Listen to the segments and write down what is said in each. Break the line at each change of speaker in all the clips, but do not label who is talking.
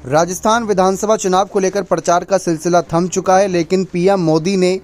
राजस्थान विधानसभा चुनाव को लेकर प्रचार का सिलसिला थम चुका है, लेकिन पीएम मोदी ने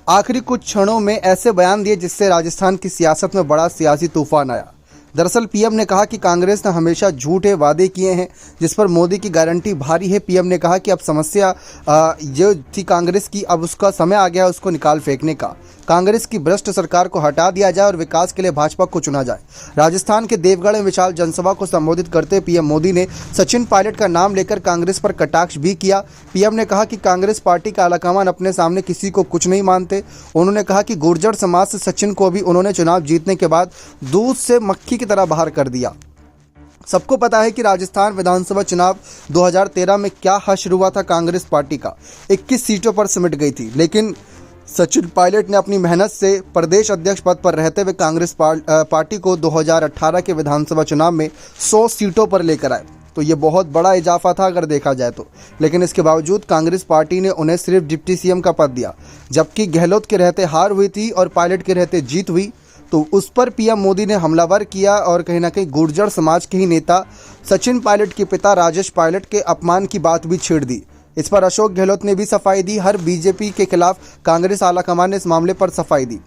आखिरी कुछ क्षणों में ऐसे बयान दिए जिससे राजस्थान की सियासत में बड़ा सियासी तूफान आया। दरअसल पीएम ने कहा कि कांग्रेस ने हमेशा झूठे वादे किए हैं, जिस पर मोदी की गारंटी भारी है। पीएम ने कहा कि अब समस्या जो थी कांग्रेस की, अब उसका समय आ गया है उसको निकाल फेंकने का। कांग्रेस की भ्रष्ट सरकार को हटा दिया जाए और विकास के लिए भाजपा को चुना जाए। राजस्थान के देवगढ़ में विशाल जनसभा को संबोधित करते पीएम मोदी ने सचिन पायलट का नाम लेकर कांग्रेस पर कटाक्ष भी किया। पीएम ने कहा कि कांग्रेस पार्टी का आलाकमान अपने सामने किसी को कुछ नहीं मानते। उन्होंने कहा कि गुर्जर समाज से सचिन को भी उन्होंने चुनाव जीतने के बाद दूध से मक्खी की तरह बाहर कर दिया। सबको पता है कि राजस्थान विधानसभा चुनाव 2013 में क्या हश्र हुआ था। कांग्रेस पार्टी का 21 सीटों पर सिमट गई थी, लेकिन सचिन पायलट ने अपनी मेहनत से प्रदेश अध्यक्ष पद पर रहते हुए कांग्रेस पार्टी को 2018 के विधानसभा चुनाव में 100 सीटों पर लेकर आए। तो ये बहुत बड़ा इजाफा था अगर देखा जाए तो। लेकिन इसके बावजूद कांग्रेस पार्टी ने उन्हें सिर्फ डिप्टी सीएम का पद दिया, जबकि गहलोत के रहते हार हुई थी और पायलट के रहते जीत हुई। तो उस पर पीएम मोदी ने हमलावर किया और कहीं ना कहीं गुर्जर समाज के ही नेता सचिन पायलट के पिता राजेश पायलट के अपमान की बात भी छेड़ दी। इस पर अशोक गहलोत ने भी सफाई दी। हर बीजेपी के खिलाफ कांग्रेस आलाकमान ने इस मामले पर सफाई दी।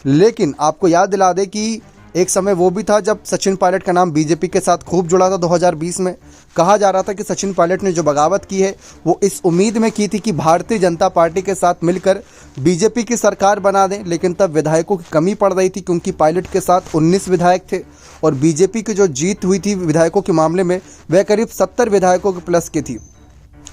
लेकिन आपको याद दिला दें कि एक समय वो भी था जब सचिन पायलट का नाम बीजेपी के साथ खूब जुड़ा था। 2020 में कहा जा रहा था कि सचिन पायलट ने जो बगावत की है वो इस उम्मीद में की थी कि भारतीय जनता पार्टी के साथ मिलकर बीजेपी की सरकार बना दें। लेकिन तब विधायकों की कमी पड़ रही थी, क्योंकि पायलट के साथ 19 विधायक थे और बीजेपी की जो जीत हुई थी विधायकों के मामले में वह करीब 70 विधायकों के प्लस की थी।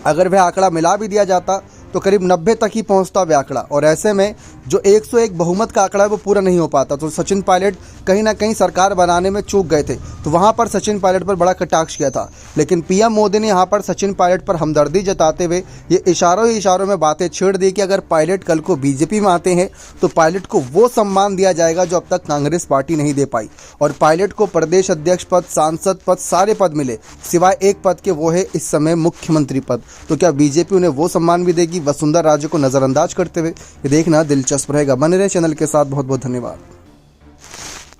अगर वह आंकड़ा मिला भी दिया जाता तो करीब 90 तक ही पहुंचता वह आंकड़ा, और ऐसे में जो 101 बहुमत का आंकड़ा है वो पूरा नहीं हो पाता। तो सचिन पायलट कहीं ना कहीं सरकार बनाने में चूक गए थे, तो वहां पर सचिन पायलट पर बड़ा कटाक्ष किया था। लेकिन पीएम मोदी ने यहां पर सचिन पायलट पर हमदर्दी जताते हुए ये इशारों ही इशारों में बातें छेड़ दी कि अगर पायलट कल को बीजेपी में आते हैं तो पायलट को वो सम्मान दिया जाएगा जो अब तक कांग्रेस पार्टी नहीं दे पाई। और पायलट को प्रदेश अध्यक्ष पद, सांसद पद, सारे पद मिले सिवाय एक पद के, वो है इस समय मुख्यमंत्री पद। तो क्या बीजेपी उन्हें वो सम्मान भी देगी? वसुंधरा राजे को नजरअंदाज करते हुए ये देखना दिलचस्प रहेगा। बने रहे चैनल के साथ। बहुत बहुत धन्यवाद।